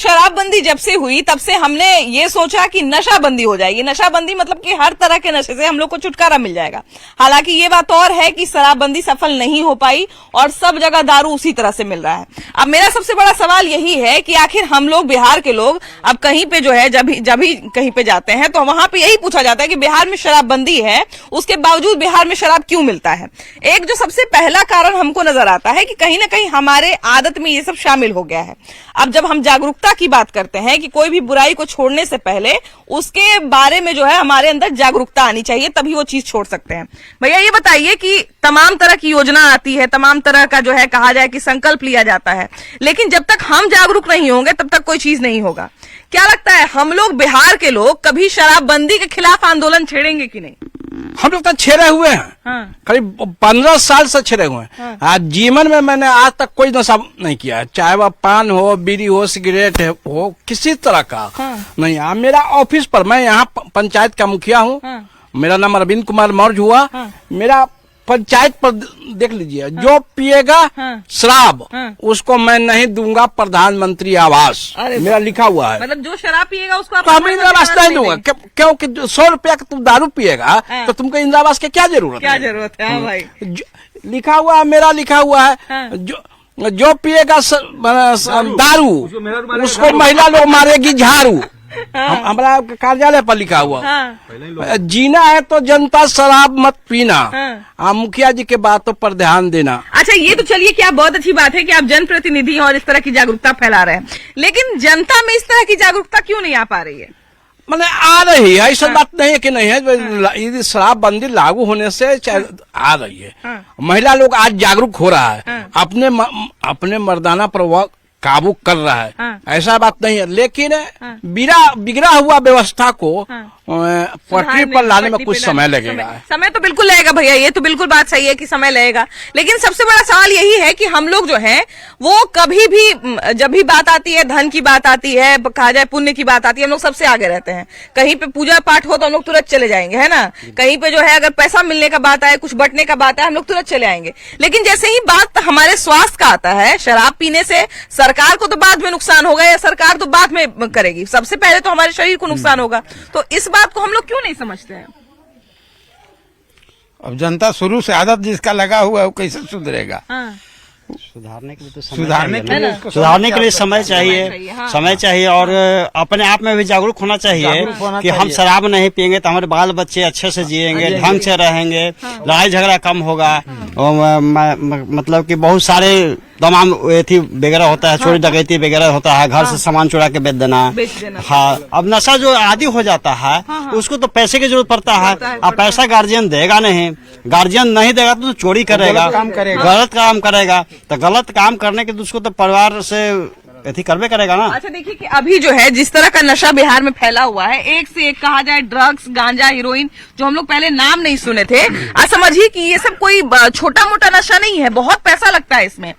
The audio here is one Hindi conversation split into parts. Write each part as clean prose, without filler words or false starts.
शराबबंदी जब से हुई तब से हमने ये सोचा कि नशाबंदी हो जाएगी। नशाबंदी मतलब कि हर तरह के नशे से हम लोग को छुटकारा मिल जाएगा। हालांकि ये बात और है कि शराबबंदी सफल नहीं हो पाई और सब जगह दारू उसी तरह से मिल रहा है। अब मेरा सबसे बड़ा सवाल यही है कि आखिर हम लोग बिहार के लोग अब कहीं पे जो है जब भी कहीं पे जाते हैं तो वहां पे यही पूछा जाता है कि बिहार में शराबबंदी है, उसके बावजूद बिहार में शराब क्यों मिलता है। एक जो सबसे पहला कारण हमको नजर आता है कि कहीं ना कहीं हमारे आदत में ये सब शामिल हो गया है। अब जब हम जागरूकता की बात करते हैं कि कोई भी बुराई को छोड़ने से पहले उसके बारे में जो है हमारे अंदर जागरूकता आनी चाहिए, तभी वो चीज छोड़ सकते हैं। भैया ये बताइए कि तमाम तरह की योजना आती है, तमाम तरह का जो है कहा जाए कि संकल्प लिया जाता है, लेकिन जब तक हम जागरूक नहीं होंगे तब तक कोई चीज नहीं होगा। क्या लगता है हम लोग बिहार के लोग कभी शराबबंदी के खिलाफ आंदोलन छेड़ेंगे कि नहीं? हम लोग तो छेड़े हुए हैं। हाँ। करीब 15 साल से छेड़े हुए हैं। हाँ। आज जीवन में मैंने आज तक कोई नशा नहीं किया है, चाहे वह पान हो, बीड़ी हो, सिगरेट हो, किसी तरह का। हाँ। नहीं। मेरा ऑफिस पर, मैं यहाँ पंचायत का मुखिया हूँ। हाँ। मेरा नाम अरविंद कुमार मौर्य हुआ। हाँ। मेरा पंचायत पर देख लीजिए। हाँ। जो पिएगा शराब, उसको मैं नहीं दूंगा प्रधानमंत्री आवास, मेरा लिखा हुआ है। मतलब जो शराब पिएगा उसको तो हम इंदिरा आवास नहीं दूंगा, क्योंकि 100 रुपया का तुम दारू पिएगा तो तुमको इंदिरा आवास की क्या जरूरत है? हाँ भाई, लिखा हुआ है, मेरा लिखा हुआ है। जो पिएगा दारू उसको महिला लोग मारेगी झाड़ू। हमारा कार्यालय पर लिखा हुआ। हाँ। जीना है तो जनता शराब मत पीना। हाँ। मुखिया जी के बातों पर ध्यान देना। अच्छा, ये तो चलिए क्या बहुत अच्छी बात है कि आप जनप्रतिनिधि और इस तरह की जागरूकता फैला रहे हैं, लेकिन जनता में इस तरह की जागरूकता क्यों नहीं आ पा रही है? मैंने आ रही है, ऐसा बात नहीं है कि नहीं है। यदि शराबबंदी लागू होने से आ रही है। महिला लोग आज जागरूक हो रहा है, अपने मर्दाना प्रभाव काबू कर रहा है। हाँ। ऐसा बात नहीं है, लेकिन हाँ। बिगड़ा हुआ व्यवस्था को पटरी पर लाने में कुछ समय लगेगा। समय तो बिल्कुल लगेगा भैया, ये तो बिल्कुल बात सही है कि समय लगेगा, लेकिन सबसे बड़ा सवाल यही है कि हम लोग जो है वो कभी भी जब भी बात आती है, धन की बात आती है, कहा जाए पुण्य की बात आती है, हम लोग सबसे आगे रहते हैं। कहीं पे पूजा पाठ हो तो हम लोग तुरंत चले जाएंगे, है ना। कहीं पे जो है अगर पैसा मिलने का बात आए, कुछ बंटने का बात है, हम लोग तुरंत चले आएंगे। लेकिन जैसे ही बात हमारे स्वास्थ्य का आता है, शराब पीने से सरकार को तो बाद में नुकसान होगा या सरकार तो बाद में करेगी, सबसे पहले तो हमारे शरीर को नुकसान होगा। तो इस बात को हम लोग क्यों नहीं समझते हैं? अब जनता शुरू से आदत जिसका लगा हुआ है वो कैसे सुधरेगा? हाँ। सुधारने के लिए तो सुधारने के लिए समय चाहिए। हाँ। समय चाहिए और अपने आप में भी जागरूक होना चाहिए कि हम शराब नहीं पियेंगे तो हमारे बाल बच्चे अच्छे से जिएंगे, ढंग से रहेंगे। हाँ। लड़ाई झगड़ा कम होगा। मतलब कि बहुत सारे तमाम एथी वगैरह होता है, चोरी डकैती वगैरह होता है, घर से सामान चुरा के बेच देना। हाँ, अब नशा जो आदि हो जाता है उसको तो पैसे की जरूरत पड़ता है। अब पैसा गार्जियन देगा नहीं, गार्जियन नहीं देगा तो चोरी करेगा, गलत काम करेगा। तो गलत काम करने के तो उसको तो परिवार से ऐसी करवे करेगा ना। अच्छा देखिए कि अभी जो है जिस तरह का नशा बिहार में फैला हुआ है, एक से एक कहा जाए ड्रग्स, गांजा, हीरोइन, जो हम लोग पहले नाम नहीं सुने थे, आज समझिए कि ये सब कोई छोटा मोटा नशा नहीं है, बहुत पैसा लगता है इसमें।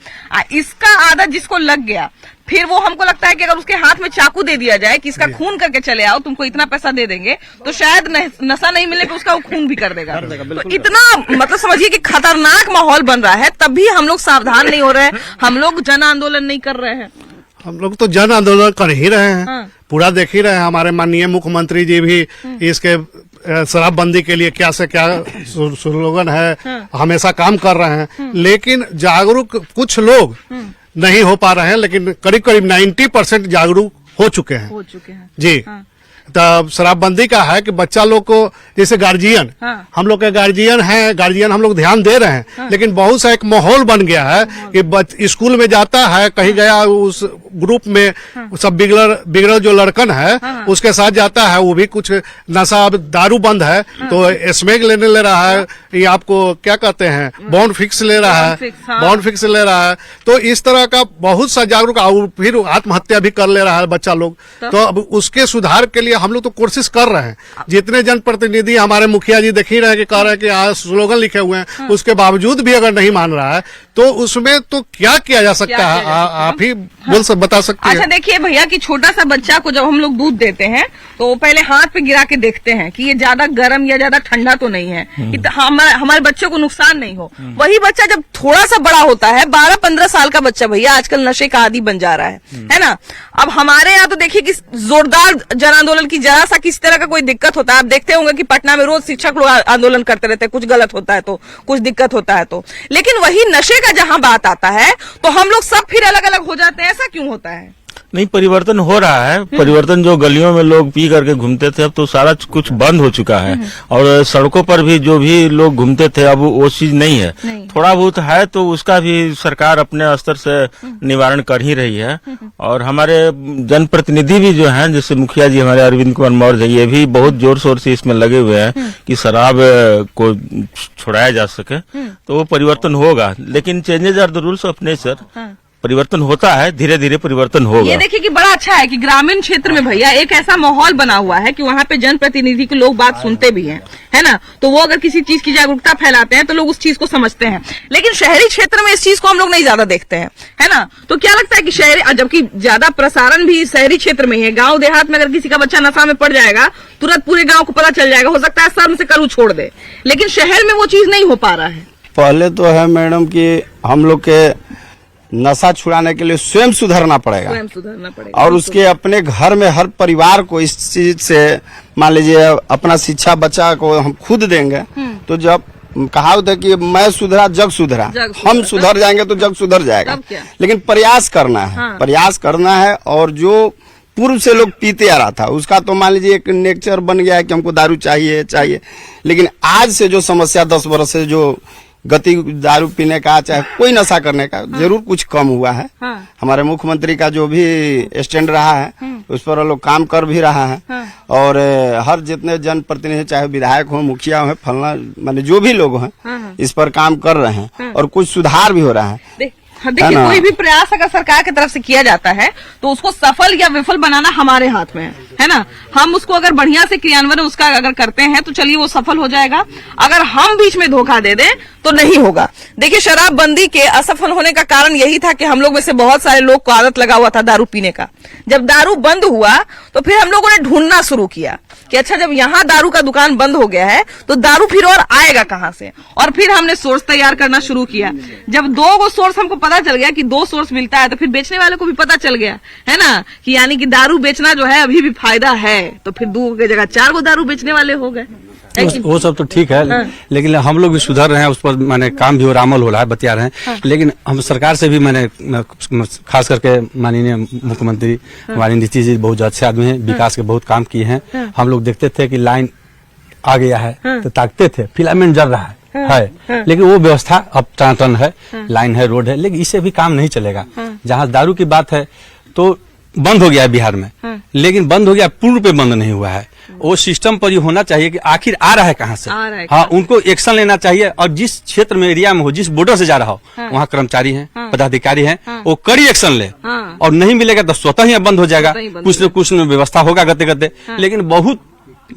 इसका आदत जिसको लग गया, फिर वो हमको लगता है कि अगर उसके हाथ में चाकू दे दिया जाए कि इसका खून करके चले आओ, तुमको इतना पैसा दे देंगे, तो शायद नशा नहीं मिले तो उसका वो खून भी कर देगा। तो इतना मतलब समझिए कि खतरनाक माहौल बन रहा है, तब भी हम लोग सावधान नहीं हो रहे हैं, हम लोग जन आंदोलन नहीं कर रहे हैं। हम लोग तो जन आंदोलन कर ही रहे हैं। हाँ। पूरा देख ही रहे हैं। हमारे माननीय मुख्यमंत्री जी भी इसके शराबबंदी के लिए क्या से क्या स्लोगन है। हाँ। हमेशा काम कर रहे हैं, लेकिन जागरूक कुछ लोग नहीं हो पा रहे हैं, लेकिन करीब करीब 90% जागरूक हो चुके हैं जी। हाँ। तब शराबबंदी का है कि बच्चा लोग को, जैसे गार्जियन, हाँ। हम लोग के गार्जियन हैं, गार्जियन हम लोग ध्यान दे रहे हैं। हाँ। लेकिन बहुत सा एक माहौल बन गया है कि स्कूल में जाता है, कहीं गया उस ग्रुप में, हाँ। सब बिगड़ल जो लड़कन है, हाँ। उसके साथ जाता है, वो भी कुछ नशा, दारू बंद है, हाँ। तो स्मैक ले रहा है, ये आपको क्या कहते हैं, बॉन्ड फिक्स ले रहा है, बॉन्ड फिक्स ले रहा है। तो इस तरह का बहुत सा जागरूक, फिर आत्महत्या भी कर ले रहा है बच्चा लोग। तो अब उसके सुधार के लिए लिए हम लोग तो कोशिश कर रहे हैं। जितने जनप्रतिनिधि हमारे मुखिया जी देख ही रहे हैं कि कह रहे हैं कि आज स्लोगन लिखे हुए हैं, उसके बावजूद भी अगर नहीं मान रहा है तो उसमें तो क्या किया जा सकता है, आप ही बता सकते हैं। अच्छा देखिए भैया कि छोटा सा बच्चा को जब हम लोग दूध देते हैं तो पहले हाथ पे गिरा के देखते हैं कि ये ज्यादा गर्म या ज्यादा ठंडा तो नहीं है, कि हमारे बच्चे को नुकसान नहीं हो। वही बच्चा जब थोड़ा सा बड़ा होता है, 12-15 साल का बच्चा भैया आजकल नशे का आदी बन जा रहा है ना। अब हमारे यहाँ तो देखिए कि जोरदार जन आंदोलन की जरा सा किस तरह का कोई दिक्कत होता है, आप देखते होंगे कि पटना में रोज शिक्षक लोग आंदोलन करते रहते हैं, कुछ गलत होता है तो, कुछ दिक्कत होता है तो। लेकिन वही नशे का जहां बात आता है तो हम लोग सब फिर अलग अलग हो जाते हैं। ऐसा क्यों होता है? नहीं, परिवर्तन हो रहा है। परिवर्तन जो गलियों में लोग पी करके घूमते थे अब तो सारा कुछ बंद हो चुका है, और सड़कों पर भी जो भी लोग घूमते थे अब वो चीज नहीं है। थोड़ा बहुत है तो उसका भी सरकार अपने स्तर से निवारण कर ही रही है। और हमारे जनप्रतिनिधि भी जो हैं, जैसे मुखिया जी हमारे अरविंद कुमार मौर्य, ये भी बहुत जोर शोर से इसमें लगे हुए हैं कि शराब को छुड़ाया जा सके, तो वो परिवर्तन होगा। लेकिन changes are the rules of nature, परिवर्तन होता है, धीरे धीरे परिवर्तन होगा। ये देखिए कि बड़ा अच्छा है कि ग्रामीण क्षेत्र में भैया एक ऐसा माहौल बना हुआ है कि वहाँ पे जनप्रतिनिधि के लोग बात सुनते भी हैं, है ना। तो वो अगर किसी चीज की जागरूकता फैलाते हैं तो लोग उस चीज को समझते हैं। लेकिन शहरी क्षेत्र में इस चीज को हम लोग नहीं ज्यादा देखते हैं, है ना। तो क्या लगता है कि शहरी, जबकि ज्यादा प्रसारण भी शहरी क्षेत्र में ही है, गाँव देहात में अगर किसी का बच्चा नशा में पड़ जाएगा तुरंत पूरे गाँव को पता चल जाएगा, हो सकता है शर्म से कल छोड़ दे। लेकिन शहर में वो चीज नहीं हो पा रहा है। पहले तो है मैडम कि हम लोग के नशा छुड़ाने के लिए स्वयं सुधरना पड़ेगा, और उसके अपने घर में हर परिवार को इस चीज से, मान लीजिए अपना शिक्षा बच्चा को हम खुद देंगे तो जब कहावत है कि मैं सुधरा जग सुधरा, हम सुधर जाएंगे तो जग सुधर जाएगा। लेकिन प्रयास करना है, प्रयास करना है। और जो पूर्व से लोग पीते आ रहा था उसका तो मान लीजिए एक नेचर बन गया है कि हमको दारू चाहिए। लेकिन आज से जो समस्या 10 वर्ष से जो गति दारू पीने का चाहे कोई नशा करने का जरूर कुछ कम हुआ है। हमारे मुख्यमंत्री का जो भी स्टैंड रहा है उस पर लोग काम कर भी रहा है। और हर जितने जनप्रतिनिधि चाहे विधायक हो, मुखिया हो, फलना माने जो भी लोग हैं इस पर काम कर रहे हैं और कुछ सुधार भी हो रहा है। देखिए कोई भी प्रयास अगर सरकार की तरफ से किया जाता है तो उसको सफल या विफल बनाना हमारे हाथ में है ना। हम उसको अगर बढ़िया से क्रियान्वयन उसका अगर करते हैं तो चलिए वो सफल हो जाएगा। अगर हम बीच में धोखा दे दें तो नहीं होगा। देखिए शराबबंदी के असफल होने का कारण यही था कि हम लोग में से बहुत सारे लोग को आदत लगा हुआ था दारू पीने का। जब दारू बंद हुआ तो फिर हम लोगों ने ढूंढना शुरू किया कि अच्छा जब यहाँ दारू का दुकान बंद हो गया है तो दारू फिर और आएगा कहाँ से। और फिर हमने सोर्स तैयार करना शुरू किया। जब 2 सोर्स हमको पता चल गया कि 2 सोर्स मिलता है तो फिर बेचने वाले को भी पता चल गया है ना कि यानी कि दारू बेचना जो है अभी भी फायदा है। तो फिर 2 की जगह 4 दारू बेचने वाले हो गए। वो सब तो ठीक है लेकिन हम लोग भी सुधर रहे हैं, उस पर मैंने काम भी और अमल हो रहा है, बतिया रहे हैं। लेकिन हम सरकार से भी मैंने खास करके माननीय मुख्यमंत्री हमारे नीतीश जी बहुत अच्छे आदमी हैं, विकास के बहुत काम किए हैं। हम लोग देखते थे कि लाइन आ गया है तो ताकते थे, फिलामेंट जल रहा है लेकिन वो व्यवस्था अब टन है, लाइन है, रोड है, लेकिन इससे भी काम नहीं चलेगा। जहाँ दारू की बात है तो बंद हो गया है बिहार में, लेकिन बंद हो गया, पूर्ण रूप बंद नहीं हुआ है। वो सिस्टम पर ही होना चाहिए कि आखिर आ रहा है कहाँ से। हाँ, उनको एक्शन लेना चाहिए और जिस क्षेत्र में एरिया में हो, जिस बॉर्डर से जा रहा हो वहाँ कर्मचारी हैं, पदाधिकारी हैं, वो कड़ी एक्शन ले। और नहीं मिलेगा तो स्वतः ही बंद हो जाएगा, कुछ न कुछ व्यवस्था होगा गते गते। लेकिन बहुत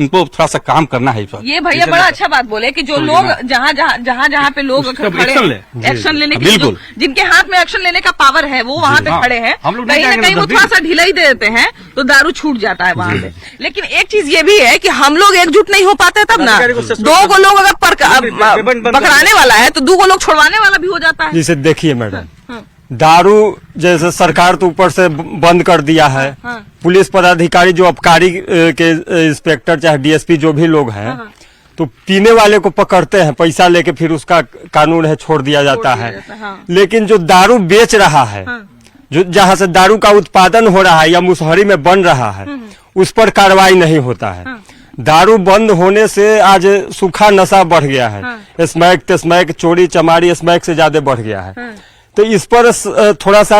उनको थोड़ा सा काम करना है। ये भैया बड़ा अच्छा बात बोले कि जो लोग जहाँ पे लोग खड़े एक्शन लेने के लिए, जिनके हाथ में एक्शन लेने का पावर है वो वहाँ पे खड़े हैं, कहीं ना कहीं वो थोड़ा सा ढिलाई दे देते हैं तो दारू छूट जाता है वहाँ पे। लेकिन एक चीज ये भी है कि हम लोग एकजुट नहीं हो पाते तब ना। 2 को लोग अगर पकड़ाने वाला है तो 2 को लोग छुड़वाने वाला भी हो जाता है। जिसे देखिए मैडम, दारू जैसे सरकार तो ऊपर से बंद कर दिया है, पुलिस पदाधिकारी जो आबकारी के इंस्पेक्टर चाहे डीएसपी जो भी लोग हैं तो पीने वाले को पकड़ते हैं, पैसा लेके फिर उसका कानून है छोड़ दिया जाता है। लेकिन जो दारू बेच रहा है, जो जहाँ से दारू का उत्पादन हो रहा है या मुसहरी में बन रहा है, उस पर कार्रवाई नहीं होता है। दारू बंद होने से आज सूखा नशा बढ़ गया है, स्मैक तस्मैक चोरी चमारी स्मैक से ज्यादा बढ़ गया है। तो इस पर थोड़ा सा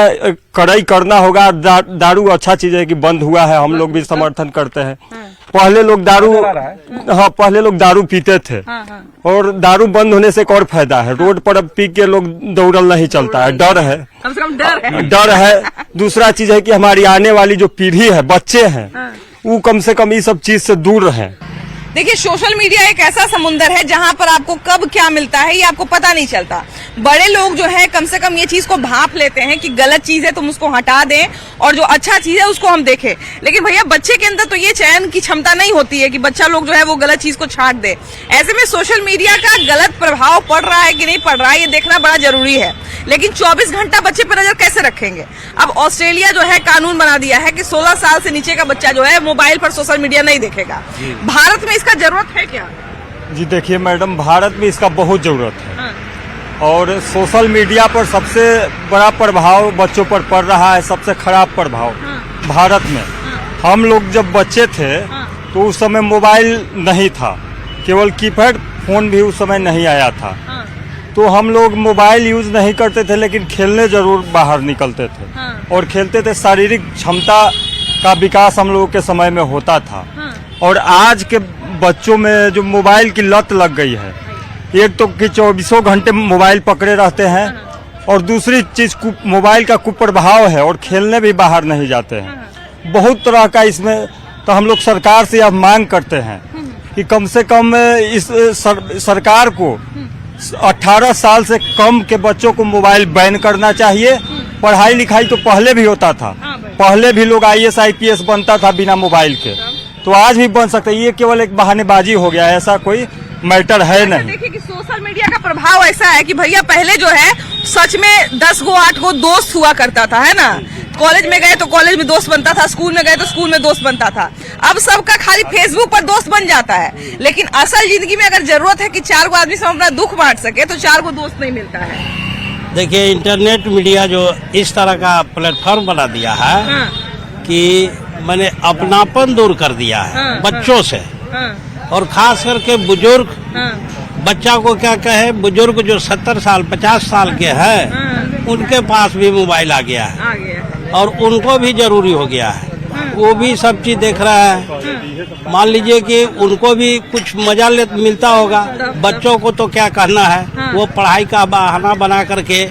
कड़ाई करना होगा। दारू अच्छा चीज है कि बंद हुआ है, हम लोग भी समर्थन करते हैं। पहले लोग दारू पीते थे और दारू बंद होने से एक और फायदा है, रोड पर अब पी के लोग दौड़ल नहीं चलता है, डर है। दूसरा चीज है कि हमारी आने वाली जो पीढ़ी है, बच्चे हैं, वो कम से कम ये सब चीज से दूर रहे। देखिए, सोशल मीडिया एक ऐसा समुंदर है जहां पर आपको कब क्या मिलता है ये आपको पता नहीं चलता। बड़े लोग जो है कम से कम ये चीज को भांप लेते हैं कि गलत चीज है तुम उसको हटा दें और जो अच्छा चीज है उसको हम देखें। लेकिन भैया बच्चे के अंदर तो ये चयन की क्षमता नहीं होती है कि बच्चा लोग जो है वो गलत चीज को छांट दे। ऐसे में सोशल मीडिया का गलत प्रभाव पड़ रहा है कि नहीं पड़ रहा है ये देखना बड़ा जरूरी है। लेकिन 24 घंटा बच्चे पर नजर कैसे रखेंगे? अब ऑस्ट्रेलिया जो है कानून बना दिया है कि 16 साल से नीचे का बच्चा जो है मोबाइल पर सोशल मीडिया नहीं देखेगा। भारत में इसका जरूरत है क्या? जी देखिए मैडम, भारत में इसका बहुत जरूरत है। और सोशल मीडिया पर सबसे बड़ा प्रभाव बच्चों पर पड़ रहा है, सबसे खराब प्रभाव भारत में। हम लोग जब बच्चे थे तो उस समय मोबाइल नहीं था, केवल कीपैड फोन भी उस समय नहीं आया था। तो हम लोग मोबाइल यूज नहीं करते थे, लेकिन खेलने जरूर बाहर निकलते थे और खेलते थे। शारीरिक क्षमता का विकास हम लोगों के समय में होता था। और आज के बच्चों में जो मोबाइल की लत लग गई है, एक तो कि 24 घंटे मोबाइल पकड़े रहते हैं और दूसरी चीज मोबाइल का कुप्रभाव है और खेलने भी बाहर नहीं जाते हैं। बहुत तरह का इसमें तो हम लोग सरकार से अब मांग करते हैं कि कम से कम इस सरकार को 18 साल से कम के बच्चों को मोबाइल बैन करना चाहिए। पढ़ाई लिखाई तो पहले भी होता था, पहले भी लोग IAS IPS बनता था बिना मोबाइल के, तो आज भी बन सकता है। ये केवल एक बहानेबाजी हो गया है, ऐसा कोई मैटर है नहीं। देखिए कि सोशल मीडिया का प्रभाव ऐसा है कि भैया पहले जो है सच में 10 गो 8 गो दोस्त हुआ करता था, है ना। कॉलेज में गए तो कॉलेज में दोस्त बनता था, स्कूल में गए तो स्कूल में दोस्त बनता था। अब सबका खाली फेसबुक पर दोस्त बन जाता है। लेकिन असल जिंदगी में अगर जरूरत है कि 4 गो आदमी से अपना दुख बांट सके तो 4 गो दोस्त नहीं मिलता है। देखिए, इंटरनेट मीडिया जो इस तरह का प्लेटफॉर्म बना दिया है कि मैंने अपनापन दूर कर दिया है बच्चों से। और खास करके बुजुर्ग, बच्चा को क्या कहे, बुजुर्ग जो 70 साल 50 साल के हैं उनके पास भी मोबाइल आ गया है और उनको भी जरूरी हो गया है। वो भी सब चीज देख रहा है। मान लीजिए कि उनको भी कुछ मजा मिलता होगा। बच्चों को तो क्या कहना है, वो पढ़ाई का बहाना बना करके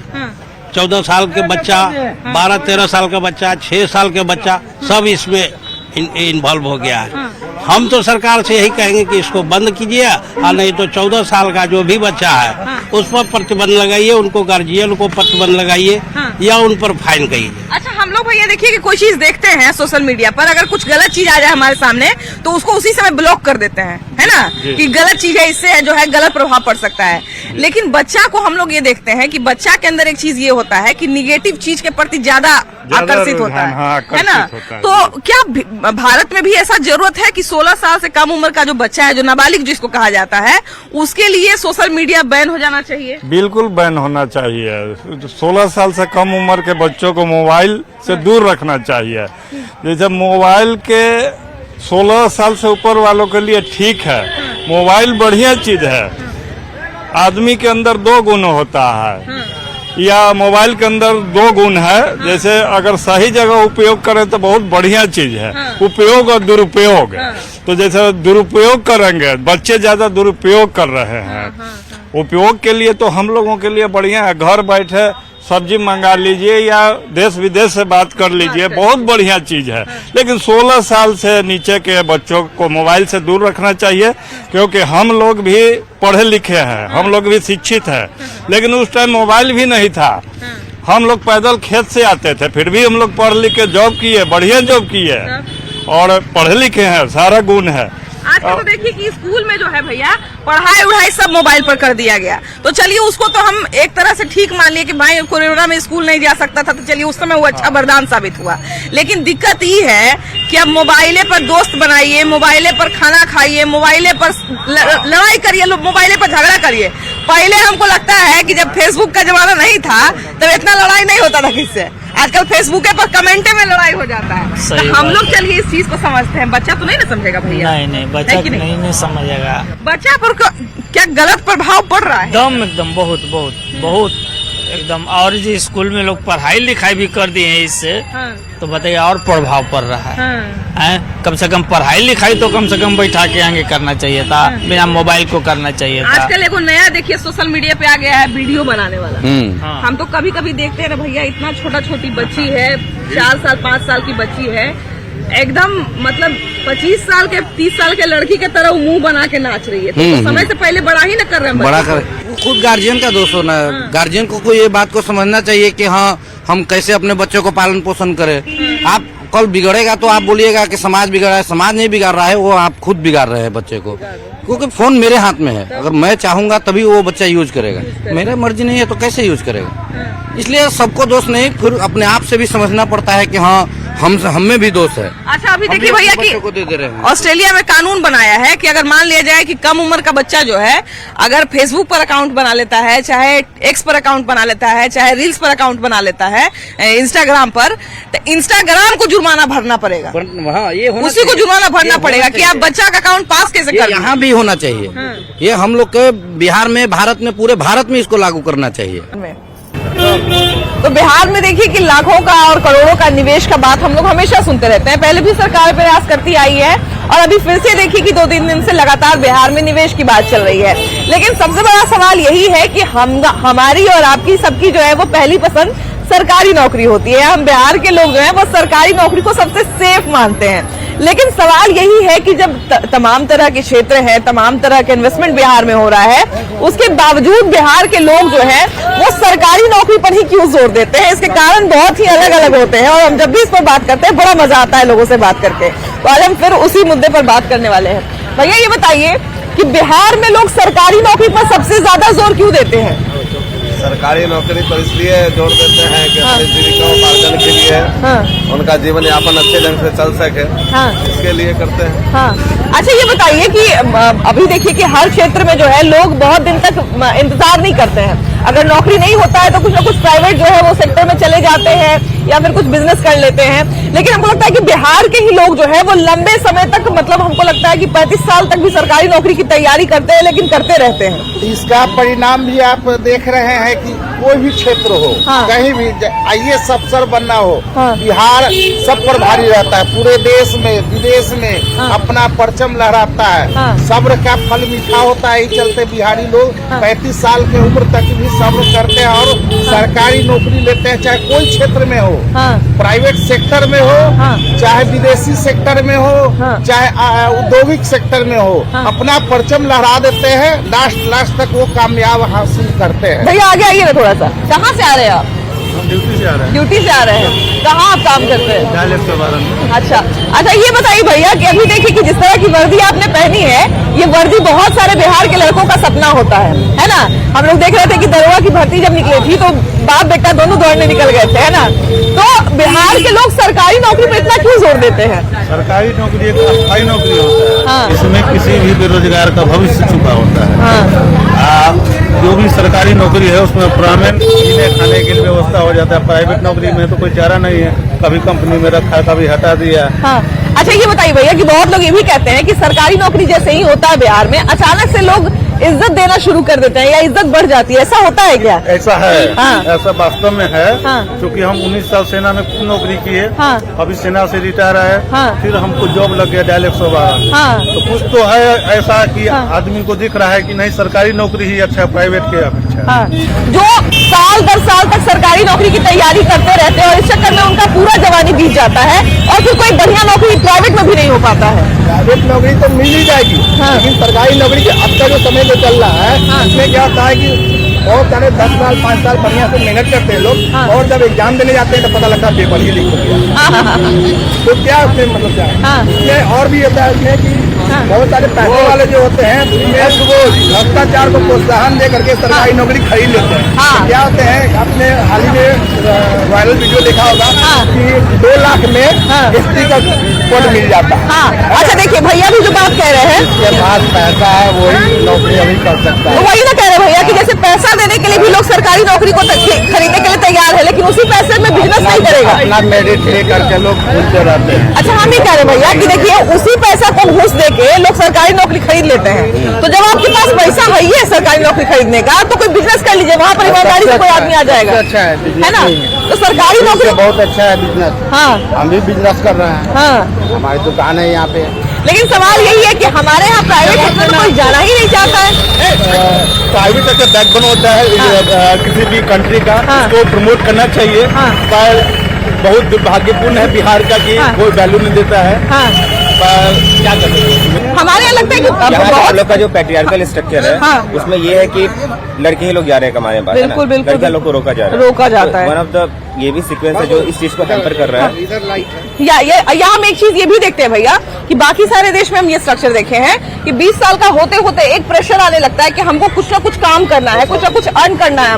14 साल के बच्चा, 12-13 साल का बच्चा, 6 साल के बच्चा सब इसमें इन्वॉल्व हो गया है। हम तो सरकार से यही कहेंगे कि इसको बंद कीजिए, और नहीं तो 14 साल का जो भी बच्चा है उस पर प्रतिबंध लगाइए, उनको गार्जियन को प्रतिबंध लगाइए या उन पर फाइन करिए। अच्छा, हम लोग भैया देखिए कि कोई चीज देखते हैं सोशल मीडिया पर, अगर कुछ गलत चीज आ जाए हमारे सामने तो उसको उसी समय ब्लॉक कर देते हैं, है ना, कि गलत चीज है, इससे जो है गलत प्रभाव पड़ सकता है। लेकिन बच्चा को हम लोग ये देखते हैं कि बच्चा के अंदर एक चीज ये होता है कि निगेटिव चीज के प्रति ज्यादा आकर्षित होता है ना। तो क्या भारत में भी ऐसा जरूरत है कि 16 साल से कम उम्र का जो बच्चा है, जो नाबालिग जिसको कहा जाता है, उसके लिए सोशल मीडिया बैन हो जाना चाहिए? बिल्कुल बैन होना चाहिए। 16 साल से कम उम्र के बच्चों को मोबाइल से दूर रखना चाहिए। जैसे मोबाइल के 16 साल से ऊपर वालों के लिए ठीक है, मोबाइल बढ़िया चीज है। आदमी के अंदर 2 गुण होता है, या मोबाइल के अंदर 2 गुण है। जैसे अगर सही जगह उपयोग करें तो बहुत बढ़िया चीज है, उपयोग और दुरुपयोग। तो जैसे दुरुपयोग करेंगे, बच्चे ज्यादा दुरुपयोग कर रहे हैं। उपयोग के लिए तो हम लोगों के लिए बढ़िया है, घर बैठे सब्जी मंगा लीजिए या देश विदेश से बात कर लीजिए, बहुत बढ़िया चीज है। लेकिन 16 साल से नीचे के बच्चों को मोबाइल से दूर रखना चाहिए, क्योंकि हम लोग भी पढ़े लिखे हैं, हम लोग भी शिक्षित हैं, लेकिन उस टाइम मोबाइल भी नहीं था। हम लोग पैदल खेत से आते थे, फिर भी हम लोग पढ़ लिख के जॉब किए, बढ़िया जॉब किए और पढ़े लिखे हैं, सारा गुण है। आजकल तो देखिए कि स्कूल में जो है भैया पढ़ाई उढ़ाई सब मोबाइल पर कर दिया गया। तो चलिए उसको तो हम एक तरह से ठीक मान लिए कि भाई कोरोना में स्कूल नहीं जा सकता था, तो चलिए उस समय वो अच्छा वरदान साबित हुआ। लेकिन दिक्कत ये है कि अब मोबाइले पर दोस्त बनाइए, मोबाइले पर खाना खाइए, मोबाइले पर लड़ाई करिए, मोबाइले पर झगड़ा करिए। पहले हमको लगता है कि जब फेसबुक का जमाना नहीं था तब इतना लड़ाई नहीं होता था किससे। आजकल फेसबुक पर कमेंटे में लड़ाई हो जाता है। तो हम लोग चलिए इस चीज को समझते हैं, बच्चा तो नहीं ना समझेगा भैया। नहीं बच्चा नहीं समझेगा। बच्चा पर क्या गलत प्रभाव पड़ रहा है? एकदम बहुत एकदम। और जो स्कूल में लोग पढ़ाई लिखाई भी कर दिए हैं इससे, तो बताइए और प्रभाव पड़ रहा है। कम से कम पढ़ाई लिखाई तो कम से कम बैठा के आगे करना चाहिए था, बिना मोबाइल को करना चाहिए था। आजकल एगो नया देखिए सोशल मीडिया पे आ गया है, वीडियो बनाने वाला। हम तो कभी कभी देखते हैं ना भैया, इतना छोटी बच्ची है, 4 साल 5 साल की बच्ची है, एकदम मतलब 25 साल के 30 साल के लड़की के तरह वो मुंह बना के नाच रही है, तो समय से पहले बड़ा ही न कर रहे हैं बड़ा कर खुद गार्जियन का दोष होना है। गार्जियन को ये बात को समझना चाहिए कि हाँ हम कैसे अपने बच्चों को पालन पोषण करें। आप कल बिगड़ेगा तो आप बोलिएगा कि समाज बिगड़ा है, समाज नहीं बिगाड़ रहा है, वो आप खुद बिगाड़ रहे हैं बच्चे को, क्योंकि फोन मेरे हाथ में है। अगर मैं चाहूंगा तभी वो बच्चा यूज करेगा, मेरा मर्जी नहीं है तो कैसे यूज करेगा। इसलिए सबको दोष नहीं, फिर अपने आप से भी समझना पड़ता है कि हाँ हम में भी दोष है। अच्छा अभी देखिए भैया कि ऑस्ट्रेलिया में कानून बनाया है कि अगर मान लिया जाए कि कम उम्र का बच्चा जो है अगर फेसबुक पर अकाउंट बना लेता है, चाहे एक्स पर अकाउंट बना लेता है, चाहे रील्स पर अकाउंट बना लेता है, इंस्टाग्राम पर, तो इंस्टाग्राम को जुर्माना भरना पड़ेगा। हाँ, ये उसी को जुर्माना भरना पड़ेगा कि आप बच्चा का अकाउंट पास कैसे कर। यहाँ भी होना चाहिए। ये हम लोग के बिहार में, भारत में, पूरे भारत में इसको लागू करना चाहिए। तो बिहार में देखिए कि लाखों का और करोड़ों का निवेश का बात हम लोग हमेशा सुनते रहते हैं। पहले भी सरकार प्रयास करती आई है और अभी फिर से देखिए कि 2-3 दिन से लगातार बिहार में निवेश की बात चल रही है। लेकिन सबसे बड़ा सवाल यही है कि हमारी और आपकी सबकी जो है वो पहली पसंद सरकारी नौकरी होती है। हम बिहार के लोग जो हैं वो सरकारी नौकरी को सबसे सेफ मानते हैं। लेकिन सवाल यही है कि जब तमाम तरह के क्षेत्र हैं, तमाम तरह के इन्वेस्टमेंट बिहार में हो रहा है, उसके बावजूद बिहार के लोग जो हैं वो सरकारी नौकरी पर ही क्यों जोर देते हैं? इसके कारण बहुत ही अलग अलग होते हैं और हम जब भी इस पर बात करते हैं बड़ा मजा आता है लोगों से बात करके। तो आज हम फिर उसी मुद्दे पर बात करने वाले हैं। भैया ये बताइए कि बिहार में लोग सरकारी नौकरी पर सबसे ज्यादा जोर क्यों देते हैं? सरकारी नौकरी पर इसलिए जोर देते हैं कि अपनी जीविका उपार्जन के लिए उनका जीवन यापन अच्छे ढंग से चल सके, इसके लिए करते हैं। अच्छा ये बताइए कि अभी देखिए कि हर क्षेत्र में जो है लोग बहुत दिन तक इंतजार नहीं करते हैं। अगर नौकरी नहीं होता है तो कुछ ना कुछ प्राइवेट जो है वो सेक्टर में चले जाते हैं या फिर कुछ बिजनेस कर लेते हैं। लेकिन हमको लगता है कि बिहार के ही लोग जो है वो लंबे समय तक, मतलब हमको लगता है कि 35 साल तक भी सरकारी नौकरी की तैयारी करते हैं, लेकिन करते रहते हैं। इसका परिणाम भी आप देख रहे हैं कि कोई भी क्षेत्र हो, कहीं भी IAS अफसर बनना हो, बिहार सब पर भारी रहता है। पूरे देश में, विदेश में अपना परचम लहराता है। सब्र का फल मीठा होता है, इस चलते बिहारी लोग 35 साल के उम्र तक भी सब्र करते हैं और सरकारी नौकरी लेते हैं, चाहे कोई क्षेत्र में हो, प्राइवेट सेक्टर में हो, चाहे विदेशी सेक्टर में हो, चाहे औद्योगिक सेक्टर में हो, अपना परचम लहरा देते हैं। लास्ट तक वो कामयाब हासिल करते हैं। भैया आगे आइए ना थोड़ा सा। कहाँ से आ रहे हैं आप? ड्यूटी से आ रहे हैं। ड्यूटी से आ रहे हैं। कहाँ आप काम करते हैं? अच्छा ये बताइए भैया कि अभी देखिए कि जिस तरह की वर्दी आपने पहनी है, ये वर्दी बहुत सारे बिहार के लड़कों का सपना होता है ना। हम लोग देख रहे थे कि दरोगा की भर्ती जब निकली थी तो बाप बेटा दोनों दौड़ने निकल गए थे, है ना। तो बिहार के लोग सरकारी नौकरी पर इतना क्यों जोर देते हैं? सरकारी नौकरी एक अस्थायी नौकरी होता है, इसमें किसी भी बेरोजगार का भविष्य छुपा होता है। जो भी सरकारी नौकरी है उसमें परमानेंट जीने खाने की व्यवस्था हो जाता है। प्राइवेट नौकरी में तो कोई चारा नहीं है, कभी कंपनी में रखा, कभी हटा दिया। अच्छा ये बताइए भैया कि बहुत लोग ये भी कहते हैं कि सरकारी नौकरी जैसे ही होता है बिहार में, अचानक से लोग इज्जत देना शुरू कर देते हैं या इज्जत बढ़ जाती है, ऐसा होता है क्या? ऐसा है, ऐसा वास्तव में है। क्योंकि हम 19 साल सेना में खूब नौकरी किए, अभी सेना से रिटायर आए, फिर हमको जॉब लग गया डायरेक्ट 112। तो कुछ तो है ऐसा कि आदमी को दिख रहा है कि नहीं सरकारी नौकरी ही अच्छा, प्राइवेट के अपेक्षा। जो साल दर साल तक सरकारी नौकरी की तैयारी करते रहते हैं और इस चक्कर में उनका पूरा जवानी बीत जाता है और फिर कोई बढ़िया नौकरी प्राइवेट में भी नहीं हो पाता है। प्राइवेट नौकरी तो मिल ही जाएगी, लेकिन सरकारी नौकरी के अब का जो समय जो चल रहा है इसमें क्या होता है कि बहुत सारे 10 साल 5 साल बढ़िया से मेहनत करते हैं लोग और जब एग्जाम देने जाते हैं तो पता लगता है पेपर ही लीक हो गया। तो क्या उसमें मतलब क्या है? और भी होता है इसमें कि बहुत सारे पैसे वाले जो होते हैं भ्रष्टाचार को प्रोत्साहन दे करके सरकारी नौकरी खरीद लेते हैं। तो क्या होते हैं, आपने हाल ही में वायरल वीडियो देखा होगा कि 2 लाख में एसटी का पद मिल जाता है। अच्छा देखिए भैया भी जो बात कह रहे हैं, जिसके पास पैसा है वही नौकरी अभी कर सकता है। वही ना कह रहे भैया कि जैसे पैसा देने के लिए भी लोग सरकारी नौकरी को खरीदने के लिए तैयार है, लेकिन उसी पैसे में बिजनेस नहीं करेगा। अपना मेरिट लेकर के लोग घूमते रहते हैं। अच्छा हम ही कह रहे भैया कि देखिए उसी पैसा को घूस देके लोग सरकारी नौकरी खरीद लेते हैं। तो जब आपके पास पैसा है ही है सरकारी नौकरी खरीदने का, तो कोई बिजनेस कर लीजिए, वहाँ पर ईमानदारी से कोई आदमी आ जाएगा। अच्छा है ना, तो सरकारी नौकरी बहुत अच्छा है बिजनेस। हम भी बिजनेस कर रहे हैं, हमारी दुकान है यहाँ पे। लेकिन सवाल यही है कि हमारे यहाँ प्राइवेट सेक्टर में कोई जाना ही नहीं चाहता है। प्राइवेट सेक्टर बैकबोन होता है किसी भी कंट्री का, उसको प्रमोट करना चाहिए। पर बहुत दुर्भाग्यपूर्ण है बिहार का कि कोई वैल्यू नहीं देता है। पर क्या कर सकते हैं? हमारे यहाँ लगता है कि हम लोग का जो पैट्रियार्कल स्ट्रक्चर है उसमें ये है कि लड़के ही लोग जा रहे हैं कमाने बाहर, बिल्कुल बिल्कुल, लड़कियां लोग को रोका जाता है। वन ऑफ द ये भी सीक्वेंस है जो इस चीज को हैम्पर कर रहा है। या हम एक चीज ये भी देखते हैं भैया कि बाकी सारे देश में हम ये स्ट्रक्चर देखे हैं कि 20 साल का होते होते एक प्रेशर आने लगता है कि हमको कुछ ना कुछ काम करना है, कुछ ना कुछ अर्न करना है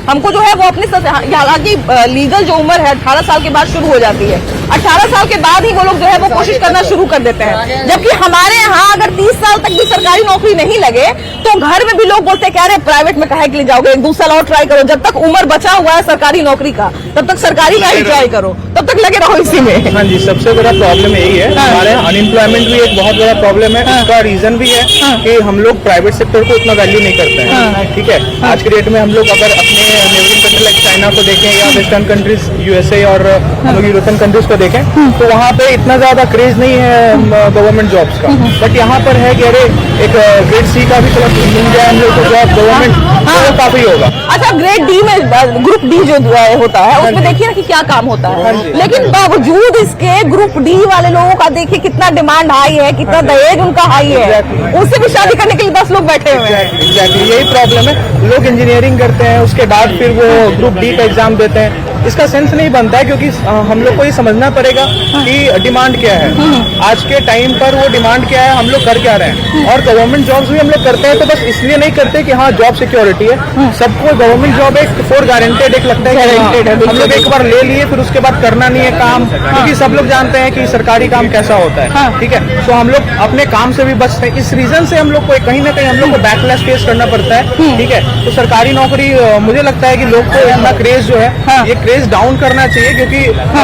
हमको जो है वो अपने, हालांकि लीगल जो उम्र है 18 साल के बाद शुरू हो जाती है, 18 साल के बाद ही वो लोग जो है वो कोशिश करना शुरू कर देते हैं। जबकि हमारे यहाँ अगर 30 साल तक भी सरकारी नौकरी नहीं लगे तो घर में भी लोग बोलते हैं कि अरे प्राइवेट में काहे के लिए जाओगे, 1-2 साल और ट्राई करो, जब तक उम्र बचा हुआ है सरकारी नौकरी का तब तक सरकारी का ही ट्राई करो, तब तक लगे रहो इसी में। हाँ जी, सबसे बड़ा प्रॉब्लम यही है। हमारे अनएम्प्लॉयमेंट भी एक बहुत बड़ा प्रॉब्लम है। इसका रीजन भी है कि हम लोग प्राइवेट सेक्टर को उतना वैल्यू नहीं करते हैं। ठीक है, आज के डेट में हम लोग अगर अपने नेबरिंग कंट्री लाइक चाइना को देखें या वेस्टर्न कंट्रीज यूएसए और हम लोग यूरोपियन कंट्रीज को देखें तो वहाँ पे इतना ज्यादा क्रेज नहीं है गवर्नमेंट जॉब्स का। बट यहाँ पर है कि अरे एक ग्रेड सी का भी थोड़ा मिल जाए हम लोग को जॉब गवर्नमेंट तो काफी होगा। अच्छा, ग्रेड डी में ग्रुप डी जो होता है उसमें देखिए ना कि क्या काम होता है, लेकिन बावजूद इसके ग्रुप डी वाले लोगों का देखिए कितना डिमांड हाई है, कितना दहेज उनका हाई है, उससे भी शादी करने के लिए 10 लोग बैठे हुए हैं। एग्जैक्टली यही प्रॉब्लम है। लोग इंजीनियरिंग करते हैं, उसके बाद फिर वो ग्रुप डी का एग्जाम देते हैं। इसका सेंस नहीं बनता है क्योंकि हम लोग को ये समझना पड़ेगा कि डिमांड क्या है, आज के टाइम पर वो डिमांड क्या है, हम लोग कर क्या रहे हैं। और गवर्नमेंट जॉब्स भी हम लोग करते हैं तो बस इसलिए नहीं करते कि हाँ जॉब सिक्योरिटी है, सबको गवर्नमेंट जॉब एक फॉर गारंटेड एक लगता है कि हम लोग एक बार ले लिए फिर उसके बाद करना नहीं है काम, क्योंकि सब लोग जानते हैं कि सरकारी काम कैसा होता है। ठीक है, तो हम लोग अपने काम से भी बचते हैं। इस रीजन से हम लोग को कहीं ना कहीं हम लोग को बैकलैश फेस करना पड़ता है। ठीक है, तो सरकारी नौकरी मुझे लगता है कि लोग को इतना क्रेज जो है ये क्रेज डाउन करना चाहिए क्योंकि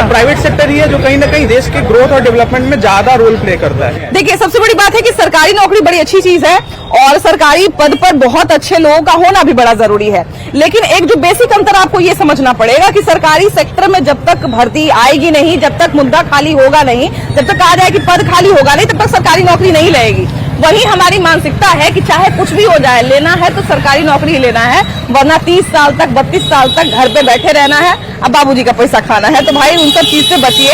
प्राइवेट सेक्टर ही है जो कहीं ना कहीं देश के ग्रोथ और डेवलपमेंट में ज्यादा रोल प्ले करता है। देखिए, सबसे बड़ी बात है कि सरकारी नौकरी बड़ी अच्छी चीज है और सरकारी पद पर बहुत अच्छे लोगों का होना भी बड़ा जरूरी है, लेकिन एक जो बेसिक अंतर आपको ये समझना पड़ेगा कि सरकारी सेक्टर में जब तक भर्ती आएगी नहीं, जब तक मुद्दा खाली होगा नहीं, जब तक कहा जाए कि पद खाली होगा नहीं, तब तक सरकारी नौकरी नहीं लगेगी। वही हमारी मानसिकता है कि चाहे कुछ भी हो जाए, लेना है तो सरकारी नौकरी लेना है, वरना 30 साल तक 32 साल तक घर पे बैठे रहना है, अब बाबूजी का पैसा खाना है। तो भाई उन सब चीज से बचिए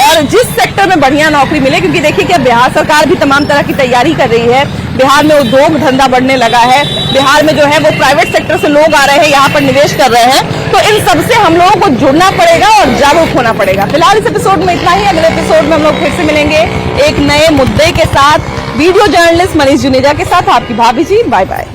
और जिस सेक्टर में बढ़िया नौकरी मिले, क्योंकि देखिए कि बिहार सरकार भी तमाम तरह की तैयारी कर रही है, बिहार में उद्योग धंधा बढ़ने लगा है, बिहार में जो है वो प्राइवेट सेक्टर से लोग आ रहे हैं, यहाँ पर निवेश कर रहे हैं, तो इन सबसे हम लोगों को जुड़ना पड़ेगा और जागरूक होना पड़ेगा। फिलहाल इस एपिसोड में इतना ही, अगले एपिसोड में हम लोग फिर से मिलेंगे एक नए मुद्दे के साथ। वीडियो जर्नलिस्ट मनीष जुनेजा के साथ आपकी भाभी जी, बाय बाय।